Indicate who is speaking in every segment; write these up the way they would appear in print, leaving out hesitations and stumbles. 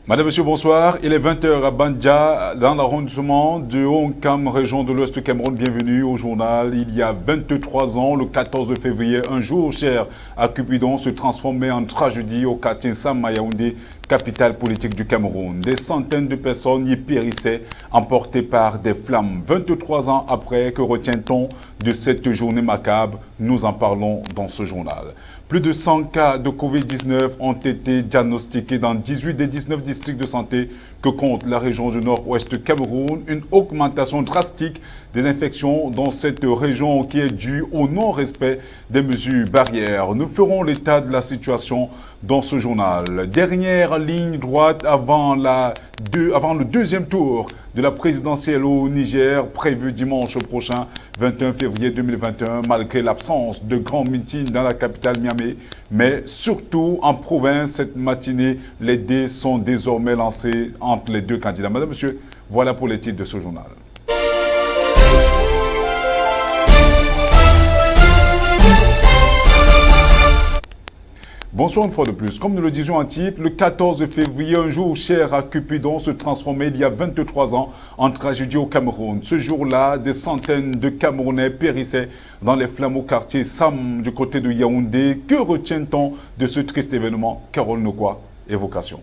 Speaker 1: Madame, Monsieur, bonsoir. Il est 20 h à Bandja, dans l'arrondissement de Onkam, région de l'Ouest du Cameroun. Bienvenue au journal. Il y a 23 ans, le 14 février, un jour cher à Cupidon se transformait en tragédie au quartier Sam Yaoundé, capitale politique du Cameroun. Des centaines de personnes y périssaient, emportées par des flammes. 23 ans après, que retient-on de cette journée macabre? Nous en parlons dans ce journal. Plus de 100 cas de Covid-19 ont été diagnostiqués dans 18 des 19 districts de santé que compte la région du nord-ouest du Cameroun. Une augmentation drastique des infections dans cette région qui est due au non-respect des mesures barrières. Nous ferons l'état de la situation dans ce journal. Dernière ligne droite avant le deuxième tour de la présidentielle au Niger, prévu dimanche prochain, 21 février 2021, malgré l'absence de grands meetings dans la capitale Niamey, mais surtout en province, cette matinée, les dés sont désormais lancés entre les deux candidats. Madame, Monsieur, voilà pour les titres de ce journal. Bonsoir une fois de plus. Comme nous le disions en titre, le 14 février, un jour cher à Cupidon se transformait il y a 23 ans en tragédie au Cameroun. Ce jour-là, des centaines de Camerounais périssaient dans les flammes au quartier Sam du côté de Yaoundé. Que retient-on de ce triste événement? Carole Nokwa, évocation.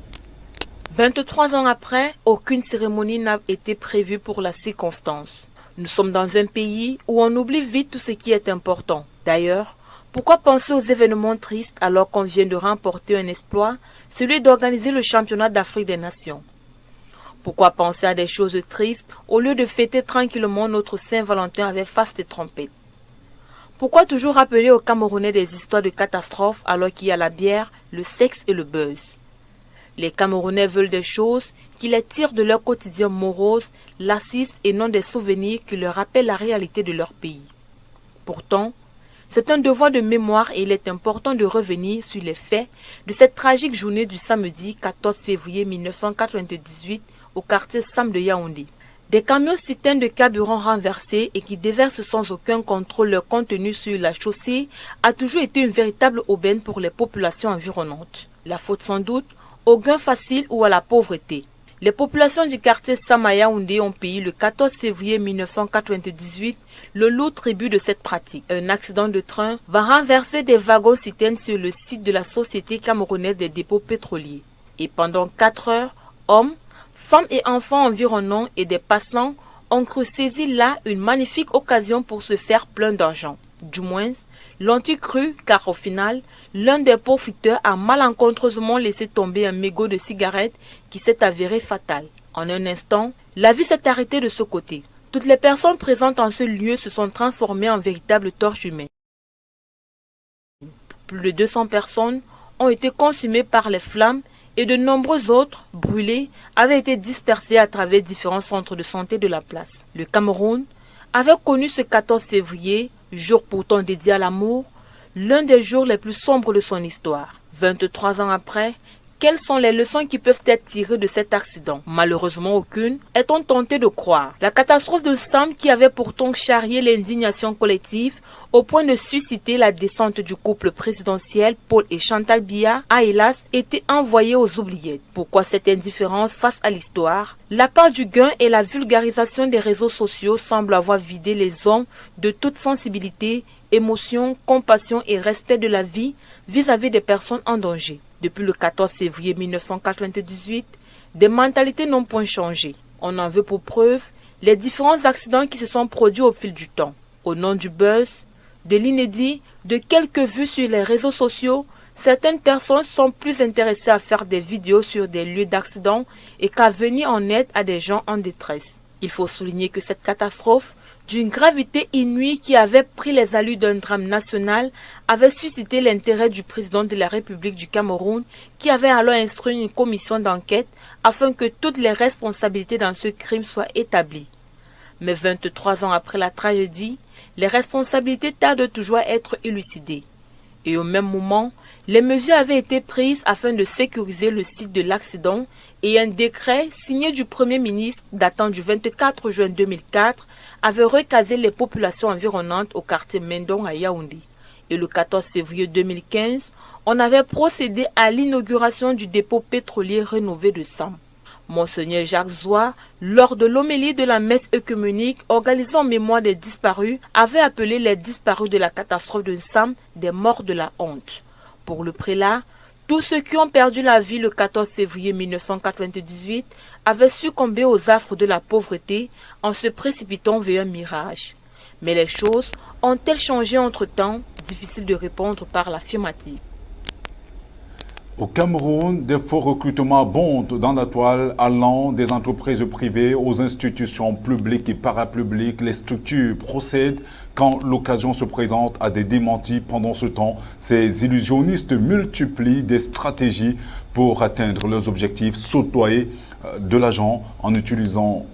Speaker 2: 23 ans après, aucune cérémonie n'a été prévue pour la circonstance. Nous sommes dans un pays où on oublie vite tout ce qui est important. D'ailleurs, pourquoi penser aux événements tristes alors qu'on vient de remporter un exploit, celui d'organiser le championnat d'Afrique des Nations? Pourquoi penser à des choses tristes au lieu de fêter tranquillement notre Saint-Valentin avec faste et trompette? Pourquoi toujours rappeler aux Camerounais des histoires de catastrophes alors qu'il y a la bière, le sexe et le buzz? Les Camerounais veulent des choses qui les tirent de leur quotidien morose, lassiste et non des souvenirs qui leur rappellent la réalité de leur pays. Pourtant, c'est un devoir de mémoire et il est important de revenir sur les faits de cette tragique journée du samedi 14 février 1998 au quartier Sam de Yaoundé. Des camions citernes de carburant renversés et qui déversent sans aucun contrôle leur contenu sur la chaussée a toujours été une véritable aubaine pour les populations environnantes. La faute sans doute au gain facile ou à la pauvreté. Les populations du quartier Sam à Yaoundé ont payé le 14 février 1998 le lourd tribut de cette pratique. Un accident de train va renverser des wagons-citernes sur le site de la Société camerounaise des dépôts pétroliers. Et pendant 4 heures, hommes, femmes et enfants environnants et des passants ont cru saisir là une magnifique occasion pour se faire plein d'argent. Du moins, l'ont-ils cru, car au final, l'un des profiteurs a malencontreusement laissé tomber un mégot de cigarette qui s'est avéré fatal. En un instant, la vie s'est arrêtée de ce côté. Toutes les personnes présentes en ce lieu se sont transformées en véritables torches humaines. Plus de 200 personnes ont été consumées par les flammes et de nombreux autres, brûlés, avaient été dispersés à travers différents centres de santé de la place. Le Cameroun avait connu ce 14 février, jour pourtant dédié à l'amour, l'un des jours les plus sombres de son histoire. 23 ans après, quelles sont les leçons qui peuvent être tirées de cet accident? Malheureusement aucune, est-on tenté de croire. La catastrophe de Sam, qui avait pourtant charrié l'indignation collective au point de susciter la descente du couple présidentiel Paul et Chantal Biya, a hélas été envoyée aux oubliettes. Pourquoi cette indifférence face à l'histoire? La part du gain et la vulgarisation des réseaux sociaux semblent avoir vidé les hommes de toute sensibilité, émotion, compassion et respect de la vie vis-à-vis des personnes en danger. Depuis le 14 février 1998, des mentalités n'ont point changé. On en veut pour preuve les différents accidents qui se sont produits au fil du temps. Au nom du buzz, de l'inédit, de quelques vues sur les réseaux sociaux, certaines personnes sont plus intéressées à faire des vidéos sur des lieux d'accident et qu'à venir en aide à des gens en détresse. Il faut souligner que cette catastrophe, d'une gravité inouïe qui avait pris les allures d'un drame national, avait suscité l'intérêt du président de la République du Cameroun, qui avait alors instruit une commission d'enquête afin que toutes les responsabilités dans ce crime soient établies. Mais 23 ans après la tragédie, les responsabilités tardent toujours à être élucidées. Et au même moment, les mesures avaient été prises afin de sécuriser le site de l'accident et un décret signé du Premier ministre datant du 24 juin 2004 avait recasé les populations environnantes au quartier Mendong à Yaoundé. Et le 14 février 2015, on avait procédé à l'inauguration du dépôt pétrolier rénové de Sam. Monseigneur Jacques Zoua, lors de l'homélie de la messe œcuménique organisée en mémoire des disparus, avait appelé les disparus de la catastrophe de Sam des morts de la honte. Pour le prélat, tous ceux qui ont perdu la vie le 14 février 1998 avaient succombé aux affres de la pauvreté en se précipitant vers un mirage. Mais les choses ont-elles changé entre-temps? Difficile de répondre par l'affirmative.
Speaker 1: Au Cameroun, des faux recrutements abondent dans la toile, allant des entreprises privées aux institutions publiques et parapubliques. Les structures procèdent quand l'occasion se présente à des démentis. Pendant ce temps, ces illusionnistes multiplient des stratégies pour atteindre leurs objectifs, s'autoyer de l'argent en utilisant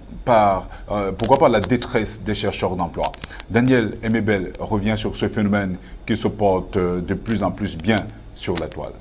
Speaker 1: pourquoi pas la détresse des chercheurs d'emploi. Daniel Emebel revient sur ce phénomène qui se porte de plus en plus bien sur la toile.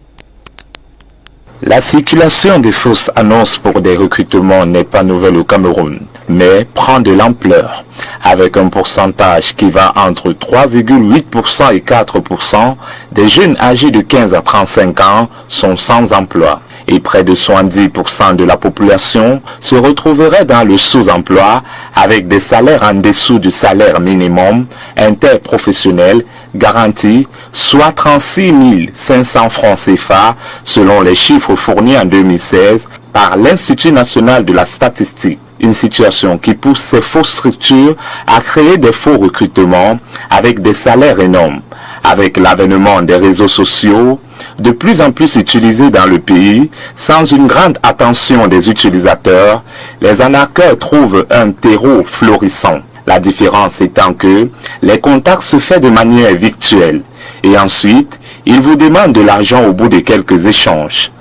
Speaker 3: La circulation des fausses annonces pour des recrutements n'est pas nouvelle au Cameroun, mais prend de l'ampleur, avec un pourcentage qui va entre 3,8% et 4% des jeunes âgés de 15 à 35 ans sont sans emploi. Et près de 70% de la population se retrouverait dans le sous-emploi avec des salaires en dessous du salaire minimum interprofessionnel garanti, soit 36 500 francs CFA selon les chiffres fournis en 2016 par l'Institut national de la statistique. Une situation qui pousse ces fausses structures à créer des faux recrutements avec des salaires énormes. Avec l'avènement des réseaux sociaux, de plus en plus utilisés dans le pays, sans une grande attention des utilisateurs, les arnaqueurs trouvent un terreau florissant. La différence étant que les contacts se font de manière virtuelle et ensuite, ils vous demandent de l'argent au bout de quelques échanges.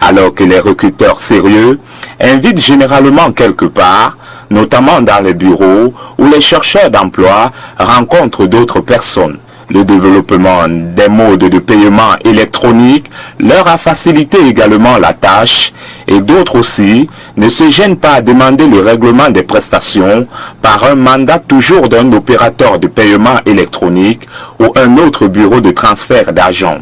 Speaker 3: Alors que les recruteurs sérieux invitent généralement quelque part, notamment dans les bureaux où les chercheurs d'emploi rencontrent d'autres personnes. Le développement des modes de paiement électronique leur a facilité également la tâche et d'autres aussi ne se gênent pas à demander le règlement des prestations par un mandat toujours d'un opérateur de paiement électronique ou un autre bureau de transfert d'argent.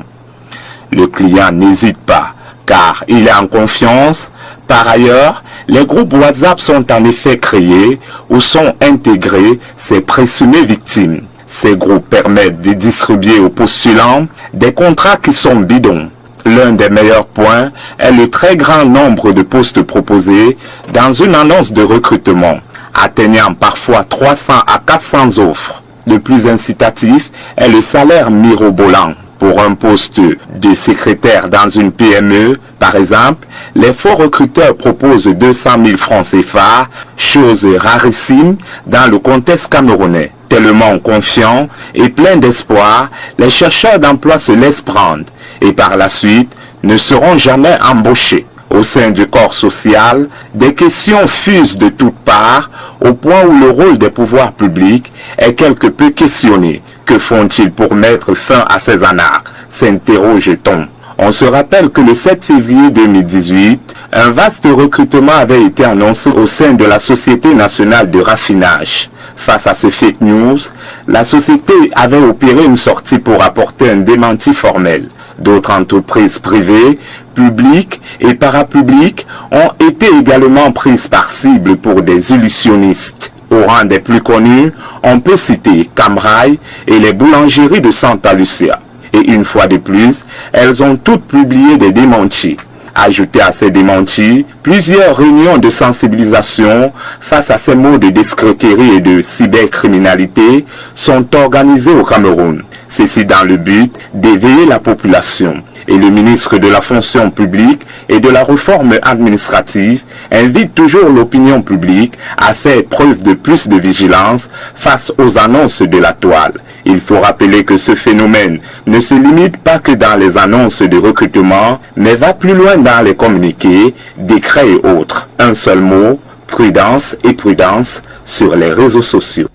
Speaker 3: Le client n'hésite pas car il est en confiance. Par ailleurs, les groupes WhatsApp sont en effet créés où sont intégrés ces présumées victimes. Ces groupes permettent de distribuer aux postulants des contrats qui sont bidons. L'un des meilleurs points est le très grand nombre de postes proposés dans une annonce de recrutement, atteignant parfois 300 à 400 offres. Le plus incitatif est le salaire mirobolant. Pour un poste de secrétaire dans une PME, par exemple, les faux recruteurs proposent 200 000 francs CFA, chose rarissime dans le contexte camerounais. Tellement confiants et pleins d'espoir, les chercheurs d'emploi se laissent prendre et par la suite ne seront jamais embauchés. Au sein du corps social, des questions fusent de toutes parts au point où le rôle des pouvoirs publics est quelque peu questionné. Que font-ils pour mettre fin à ces anarques? S'interroge-t-on. On se rappelle que le 7 février 2018, un vaste recrutement avait été annoncé au sein de la Société nationale de raffinage. Face à ce fake news, la société avait opéré une sortie pour apporter un démenti formel. D'autres entreprises privées, publiques et parapubliques ont été également prises par cible pour des illusionnistes. Au rang des plus connus, on peut citer Camrail et les boulangeries de Santa Lucia. Et une fois de plus, elles ont toutes publié des démentis. Ajoutez à ces démentis, plusieurs réunions de sensibilisation face à ces mots de d'escroquerie et de cybercriminalité sont organisées au Cameroun. Ceci dans le but d'éveiller la population. Et le ministre de la fonction publique et de la réforme administrative invite toujours l'opinion publique à faire preuve de plus de vigilance face aux annonces de la toile. Il faut rappeler que ce phénomène ne se limite pas que dans les annonces de recrutement, mais va plus loin dans les communiqués, décrets et autres. Un seul mot, prudence et prudence sur les réseaux sociaux.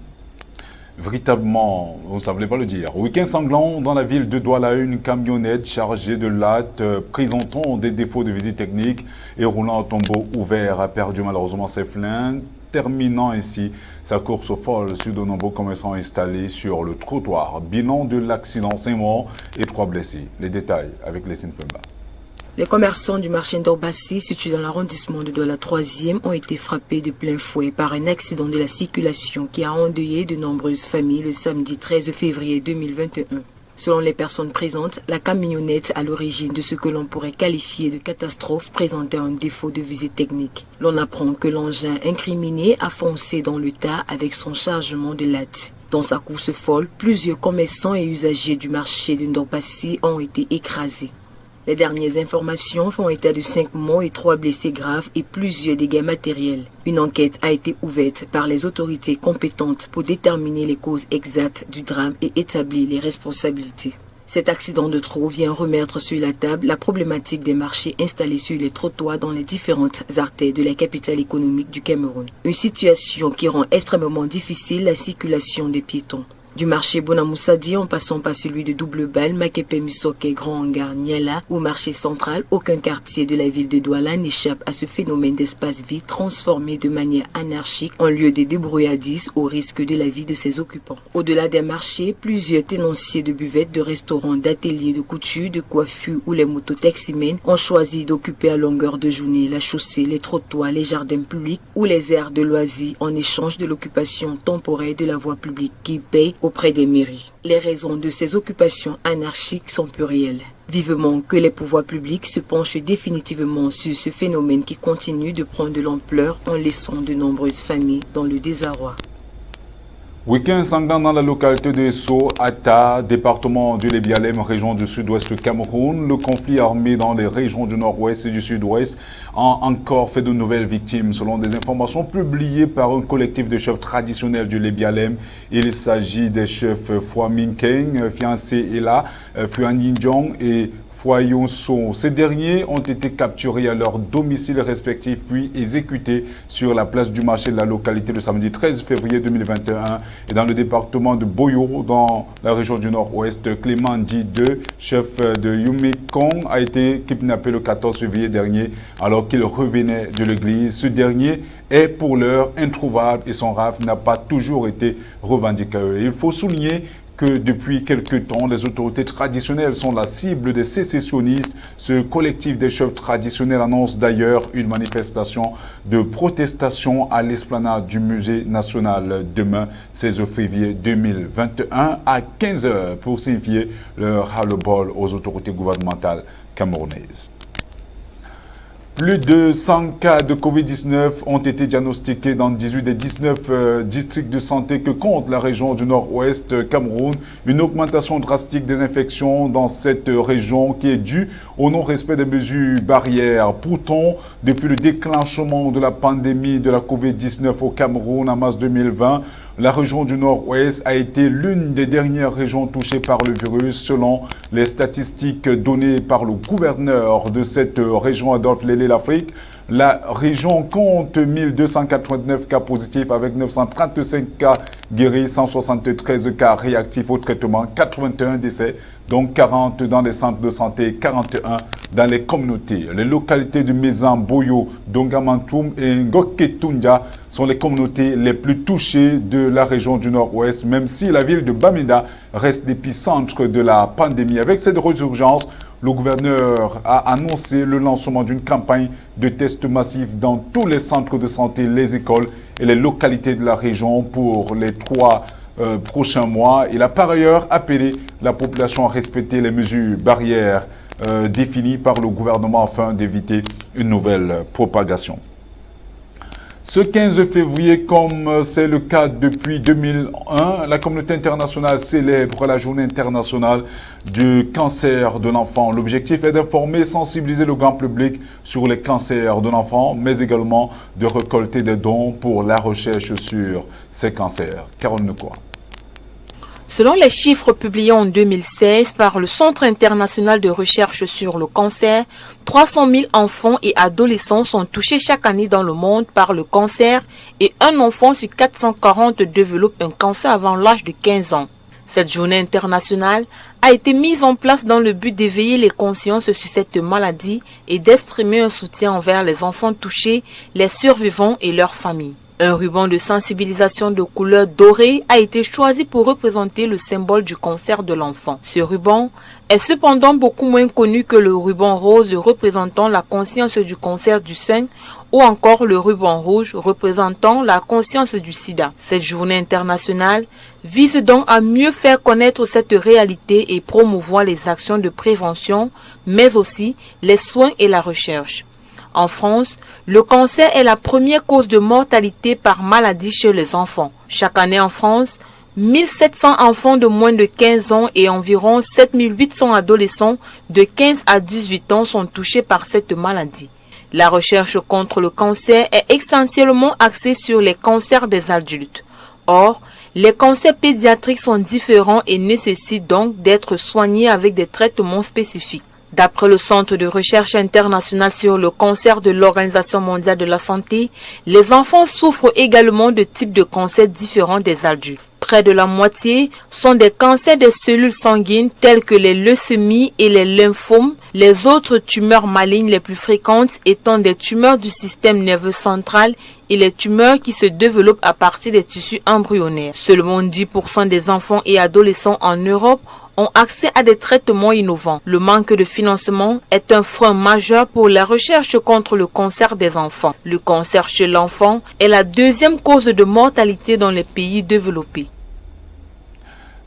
Speaker 1: Véritablement, vous ne savez pas le dire. Week-end sanglant dans la ville de Douala, une camionnette chargée de lattes présentant des défauts de visite technique et roulant au tombeau ouvert a perdu malheureusement ses freins. terminant ainsi sa course folle sur de nombreux commerçants installés sur le trottoir. Bilan de l'accident, 5 morts et 3 blessés. Les détails avec les Femba.
Speaker 4: Les commerçants du marché d'Orbassi, situé dans l'arrondissement de Douala 3e, ont été frappés de plein fouet par un accident de la circulation qui a endeuillé de nombreuses familles le samedi 13 février 2021. Selon les personnes présentes, la camionnette à l'origine de ce que l'on pourrait qualifier de catastrophe présentait un défaut de visite technique. L'on apprend que l'engin incriminé a foncé dans le tas avec son chargement de lattes. Dans sa course folle, plusieurs commerçants et usagers du marché de Ndorpassi ont été écrasés. Les dernières informations font état de 5 morts et 3 blessés graves et plusieurs dégâts matériels. Une enquête a été ouverte par les autorités compétentes pour déterminer les causes exactes du drame et établir les responsabilités. Cet accident de trop vient remettre sur la table la problématique des marchés installés sur les trottoirs dans les différentes artères de la capitale économique du Cameroun. Une situation qui rend extrêmement difficile la circulation des piétons. Du marché Bonamoussadi en passant par celui de Double-Balle, Makepe Misoke, Grand Hangar, Niala, au marché central, aucun quartier de la ville de Douala n'échappe à ce phénomène d'espace vide transformé de manière anarchique en lieu de débrouillardise au risque de la vie de ses occupants. Au-delà des marchés, plusieurs tenanciers de buvettes, de restaurants, d'ateliers de couture, de coiffure ou les mototaximènes ont choisi d'occuper à longueur de journée la chaussée, les trottoirs, les jardins publics ou les aires de loisirs en échange de l'occupation temporaire de la voie publique qui paye auprès des mairies. Les raisons de ces occupations anarchiques sont plurielles. Vivement que les pouvoirs publics se penchent définitivement sur ce phénomène qui continue de prendre de l'ampleur en laissant de nombreuses familles dans le désarroi.
Speaker 1: Week-end sanglant dans la localité de So, Ata, département du Lébialem, région du sud-ouest Cameroun. Le conflit armé dans les régions du nord-ouest et du sud-ouest a encore fait de nouvelles victimes. Selon des informations publiées par un collectif de chefs traditionnels du Lébialem, il s'agit des chefs Fua Minkeng, fiancé Ela, Fuan Yinjong et Foyonso. Ces derniers ont été capturés à leur domicile respectif puis exécutés sur la place du marché de la localité le samedi 13 février 2021 et dans le département de Boyo, dans la région du nord-ouest. Clément Di II, chef de Yumekong, a été kidnappé le 14 février dernier alors qu'il revenait de l'église. Ce dernier est pour l'heure introuvable et son raf n'a pas toujours été revendiqué. Il faut souligner que depuis quelque temps, les autorités traditionnelles sont la cible des sécessionnistes. Ce collectif des chefs traditionnels annonce d'ailleurs une manifestation de protestation à l'esplanade du musée national demain, 16 février 2021 à 15 h pour signifier leur ras-le-bol aux autorités gouvernementales camerounaises. Plus de 100 cas de Covid-19 ont été diagnostiqués dans 18 des 19 districts de santé que compte la région du nord-ouest Cameroun. Une augmentation drastique des infections dans cette région qui est due au non-respect des mesures barrières. Pourtant, depuis le déclenchement de la pandémie de la Covid-19 au Cameroun en mars 2020, la région du Nord-Ouest a été l'une des dernières régions touchées par le virus. Selon les statistiques données par le gouverneur de cette région, Adolphe Lélé-L'Afrique, la région compte 1289 cas positifs avec 935 cas guéris, 173 cas réactifs au traitement, 81 décès, donc 40 dans les centres de santé, 41 dans les communautés. Les localités de Mézan, Boyo, Dongamantoum et Ngoketundia sont les communautés les plus touchées de la région du Nord-Ouest, même si la ville de Bamenda reste l'épicentre de la pandémie. Avec cette résurgence, le gouverneur a annoncé le lancement d'une campagne de tests massifs dans tous les centres de santé, les écoles et les localités de la région pour les 3 prochains mois. Il a par ailleurs appelé la population à respecter les mesures barrières définies par le gouvernement afin d'éviter une nouvelle propagation. Ce 15 février, comme c'est le cas depuis 2001, la communauté internationale célèbre la journée internationale du cancer de l'enfant. L'objectif est d'informer et sensibiliser le grand public sur les cancers de l'enfant, mais également de récolter des dons pour la recherche sur ces cancers. Carole Nekwa.
Speaker 2: Selon les chiffres publiés en 2016 par le Centre international de recherche sur le cancer, 300 000 enfants et adolescents sont touchés chaque année dans le monde par le cancer et un enfant sur 440 développe un cancer avant l'âge de 15 ans. Cette journée internationale a été mise en place dans le but d'éveiller les consciences sur cette maladie et d'exprimer un soutien envers les enfants touchés, les survivants et leurs familles. Un ruban de sensibilisation de couleur dorée a été choisi pour représenter le symbole du cancer de l'enfant. Ce ruban est cependant beaucoup moins connu que le ruban rose représentant la conscience du cancer du sein ou encore le ruban rouge représentant la conscience du sida. Cette journée internationale vise donc à mieux faire connaître cette réalité et promouvoir les actions de prévention, mais aussi les soins et la recherche. En France, le cancer est la première cause de mortalité par maladie chez les enfants. Chaque année en France, 1700 enfants de moins de 15 ans et environ 7800 adolescents de 15 à 18 ans sont touchés par cette maladie. La recherche contre le cancer est essentiellement axée sur les cancers des adultes. Or, les cancers pédiatriques sont différents et nécessitent donc d'être soignés avec des traitements spécifiques. D'après le Centre de recherche international sur le cancer de l'Organisation mondiale de la santé, les enfants souffrent également de types de cancers différents des adultes. Près de la moitié sont des cancers des cellules sanguines tels que les leucémies et les lymphomes, les autres tumeurs malignes les plus fréquentes étant des tumeurs du système nerveux central et les tumeurs qui se développent à partir des tissus embryonnaires. Seulement 10% des enfants et adolescents en Europe ont accès à des traitements innovants. Le manque de financement est un frein majeur pour la recherche contre le cancer des enfants. Le cancer chez l'enfant est la deuxième cause de mortalité dans les pays développés.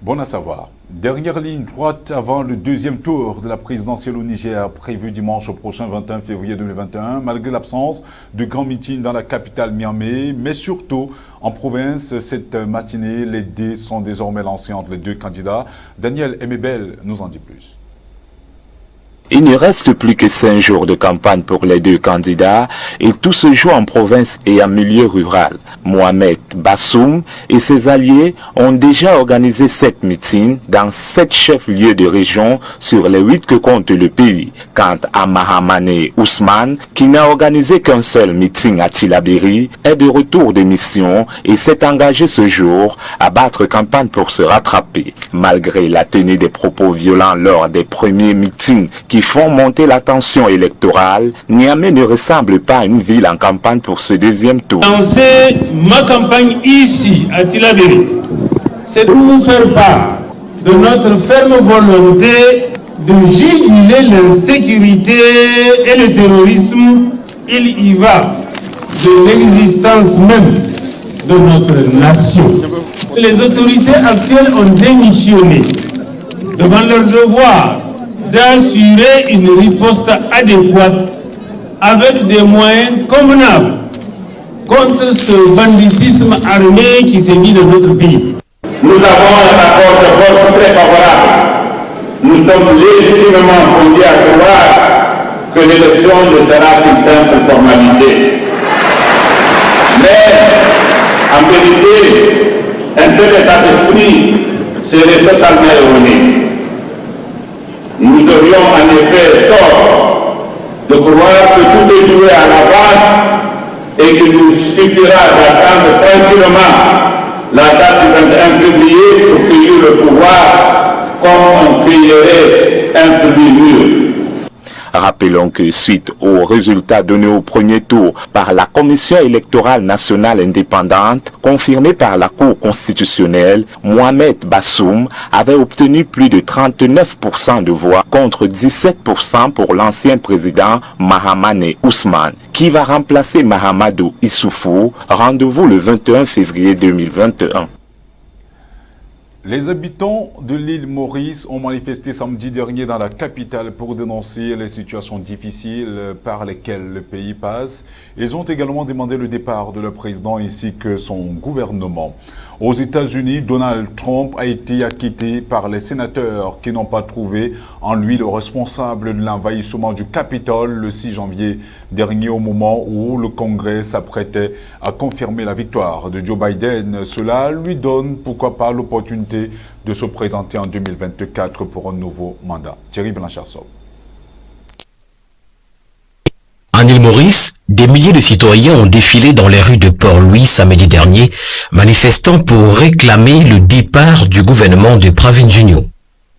Speaker 1: Bon à savoir. Dernière ligne droite avant le deuxième tour de la présidentielle au Niger, prévu dimanche prochain 21 février 2021, malgré l'absence de grands meetings dans la capitale Niamey, mais surtout en province, cette matinée, les dés sont désormais lancés entre les deux candidats. Daniel Emebel nous en dit plus.
Speaker 3: Il ne reste plus que 5 jours de campagne pour les deux candidats et tout se joue en province et en milieu rural. Mohamed Bassoum et ses alliés ont déjà organisé 7 meetings dans 7 chefs-lieux de région sur les 8 que compte le pays. Quant à Mahamane Ousmane, qui n'a organisé qu'un seul meeting à Tillabéri, est de retour de mission et s'est engagé ce jour à battre campagne pour se rattraper. Malgré la tenue des propos violents lors des premiers meetings qui font monter la tension électorale, Niamey ne ressemble pas à une ville en campagne pour ce deuxième tour.
Speaker 5: Lancer ma campagne ici, à Tillabéri, c'est pour vous faire part de notre ferme volonté de juguler l'insécurité et le terrorisme. Il y va de l'existence même de notre nation. Les autorités actuelles ont démissionné devant leur devoir d'assurer une riposte adéquate avec des moyens convenables contre ce banditisme armé qui sévit dans notre pays.
Speaker 6: Nous avons un rapport de force très favorable. Nous sommes légitimement fondés à croire que l'élection ne sera qu'une simple formalité. Mais, en vérité, un tel état d'esprit serait totalement erroné. Nous aurions en effet tort de croire que tout est joué à l'avance et qu'il nous suffira d'attendre tranquillement la date du 21 février pour cueillir le pouvoir comme on cueillerait un fruit mûr.
Speaker 3: Rappelons que suite aux résultats donnés au premier tour par la Commission électorale nationale indépendante, confirmée par la Cour constitutionnelle, Mohamed Bassoum avait obtenu plus de 39% de voix contre 17% pour l'ancien président Mahamane Ousmane, qui va remplacer Mahamadou Issoufou. Rendez-vous le 21 février 2021.
Speaker 1: Les habitants de l'île Maurice ont manifesté samedi dernier dans la capitale pour dénoncer les situations difficiles par lesquelles le pays passe. Ils ont également demandé le départ de leur président ainsi que son gouvernement. Aux États-Unis, Donald Trump a été acquitté par les sénateurs qui n'ont pas trouvé en lui le responsable de l'envahissement du Capitole le 6 janvier dernier au moment où le Congrès s'apprêtait à confirmer la victoire de Joe Biden. Cela lui donne, pourquoi pas, l'opportunité de se présenter en 2024 pour un nouveau mandat. Thierry Blanchard-Sob.
Speaker 7: En île Maurice, des milliers de citoyens ont défilé dans les rues de Port-Louis samedi dernier, manifestant pour réclamer le départ du gouvernement de Pravin Junio.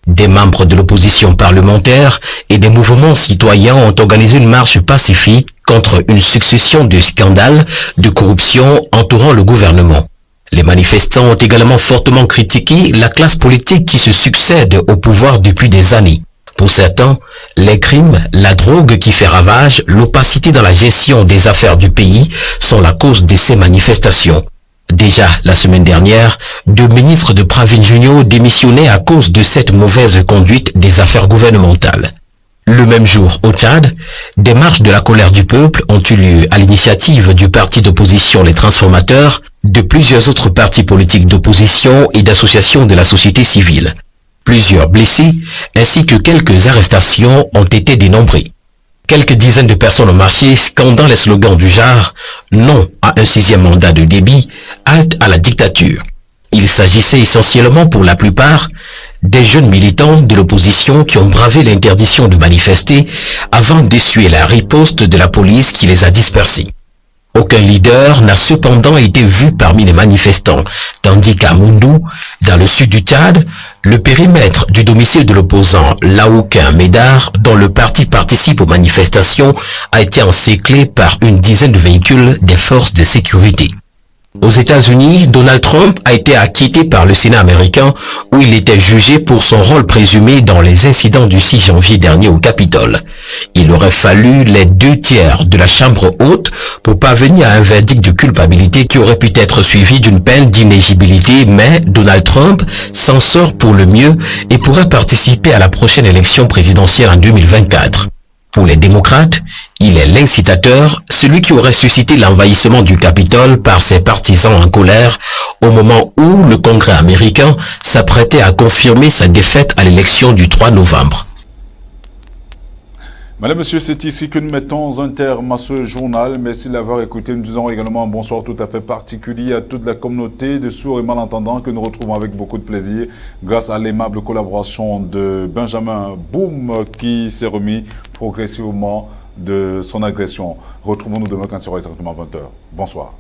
Speaker 7: Des membres de l'opposition parlementaire et des mouvements citoyens ont organisé une marche pacifique contre une succession de scandales de corruption entourant le gouvernement. Les manifestants ont également fortement critiqué la classe politique qui se succède au pouvoir depuis des années. Pour certains, les crimes, la drogue qui fait ravage, l'opacité dans la gestion des affaires du pays sont la cause de ces manifestations. Déjà, la semaine dernière, 2 ministres de Pravin Junio démissionnaient à cause de cette mauvaise conduite des affaires gouvernementales. Le même jour, au Tchad, des marches de la colère du peuple ont eu lieu à l'initiative du parti d'opposition Les Transformateurs, de plusieurs autres partis politiques d'opposition et d'associations de la société civile. Plusieurs blessés ainsi que quelques arrestations ont été dénombrées. Quelques dizaines de personnes ont marché scandant les slogans du genre « Non à un 6e mandat de Déby, halte à la dictature ». Il s'agissait essentiellement pour la plupart des jeunes militants de l'opposition qui ont bravé l'interdiction de manifester avant d'essuyer la riposte de la police qui les a dispersés. Aucun leader n'a cependant été vu parmi les manifestants, tandis qu'à Moundou, dans le sud du Tchad, le périmètre du domicile de l'opposant Laoukin Médard, dont le parti participe aux manifestations, a été encerclé par une dizaine de véhicules des forces de sécurité. Aux États-Unis, Donald Trump a été acquitté par le Sénat américain où il était jugé pour son rôle présumé dans les incidents du 6 janvier dernier au Capitole. Il aurait fallu les 2/3 de la Chambre haute pour parvenir à un verdict de culpabilité qui aurait pu être suivi d'une peine d'inéligibilité, mais Donald Trump s'en sort pour le mieux et pourrait participer à la prochaine élection présidentielle en 2024. Pour les démocrates, il est l'incitateur, celui qui aurait suscité l'envahissement du Capitole par ses partisans en colère au moment où le Congrès américain s'apprêtait à confirmer sa défaite à l'élection du 3 novembre.
Speaker 1: Madame, Monsieur, c'est ici que nous mettons un terme à ce journal. Merci de l'avoir écouté. Nous disons également un bonsoir tout à fait particulier à toute la communauté de sourds et malentendants que nous retrouvons avec beaucoup de plaisir grâce à l'aimable collaboration de Benjamin Boum qui s'est remis progressivement de son agression. Retrouvons-nous demain quand il sera exactement 20h. Bonsoir.